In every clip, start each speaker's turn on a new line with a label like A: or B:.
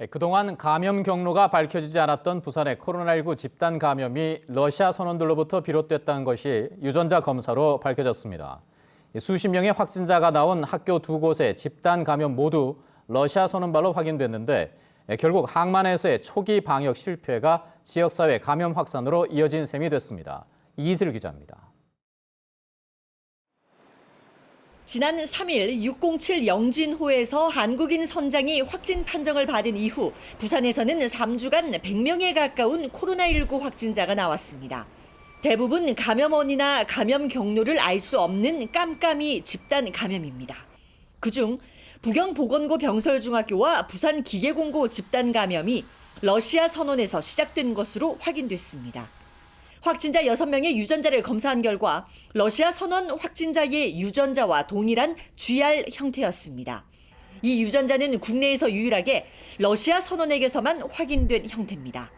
A: 그동안 감염 경로가 밝혀지지 않았던 부산의 코로나19 집단 감염이 러시아 선원들로부터 비롯됐다는 것이 유전자 검사로 밝혀졌습니다. 수십 명의 확진자가 나온 학교 두 곳의 집단 감염 모두 러시아 선원발로 확인됐는데 결국 항만에서의 초기 방역 실패가 지역사회 감염 확산으로 이어진 셈이 됐습니다. 이슬 기자입니다.
B: 지난 3일 607 영진호에서 한국인 선장이 확진 판정을 받은 이후 부산에서는 3주간 100명에 가까운 코로나19 확진자가 나왔습니다. 대부분 감염원이나 감염 경로를 알 수 없는 깜깜이 집단 감염입니다. 그중 부경보건고 병설중학교와 부산기계공고 집단 감염이 러시아 선원에서 시작된 것으로 확인됐습니다. 확진자 6명의 유전자를 검사한 결과 러시아 선원 확진자의 유전자와 동일한 GR 형태였습니다. 이 유전자는 국내에서 유일하게 러시아 선원에게서만 확인된 형태입니다.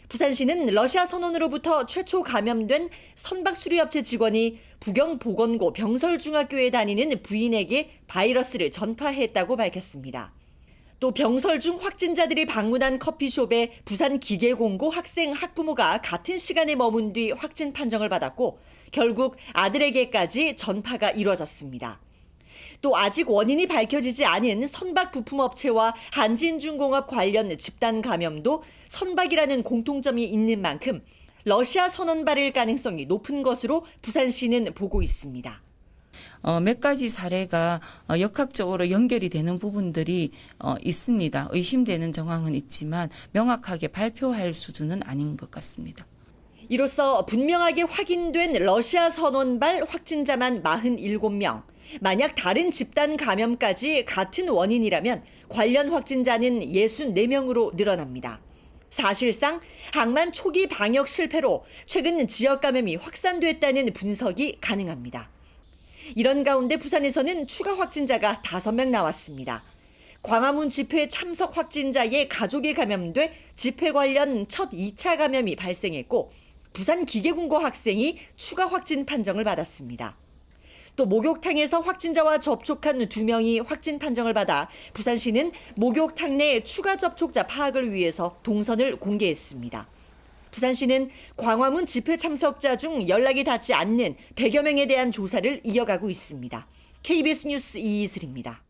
B: 부산시는 러시아 선원으로부터 최초 감염된 선박수리업체 직원이 부경보건고 병설중학교에 다니는 부인에게 바이러스를 전파했다고 밝혔습니다. 또 병설중 확진자들이 방문한 커피숍에 부산기계공고 학생 학부모가 같은 시간에 머문 뒤 확진 판정을 받았고 결국 아들에게까지 전파가 이뤄졌습니다. 또 아직 원인이 밝혀지지 않은 선박 부품업체와 한진중공업 관련 집단 감염도 선박이라는 공통점이 있는 만큼 러시아 선원발일 가능성이 높은 것으로 부산시는 보고 있습니다.
C: 몇 가지 사례가 역학적으로 연결이 되는 부분들이 있습니다. 의심되는 정황은 있지만 명확하게 발표할 수준은 아닌 것 같습니다.
B: 이로써 분명하게 확인된 러시아 선원발 확진자만 47명, 만약 다른 집단 감염까지 같은 원인이라면 관련 확진자는 64명으로 늘어납니다. 사실상 항만 초기 방역 실패로 최근 지역 감염이 확산됐다는 분석이 가능합니다. 이런 가운데 부산에서는 추가 확진자가 5명 나왔습니다. 광화문 집회 참석 확진자의 가족이 감염돼 집회 관련 첫 2차 감염이 발생했고 부산기계공고 학생이 추가 확진 판정을 받았습니다. 또 목욕탕에서 확진자와 접촉한 2명이 확진 판정을 받아 부산시는 목욕탕 내 추가 접촉자 파악을 위해서 동선을 공개했습니다. 부산시는 광화문 집회 참석자 중 연락이 닿지 않는 100여 명에 대한 조사를 이어가고 있습니다. KBS 뉴스 이이슬입니다.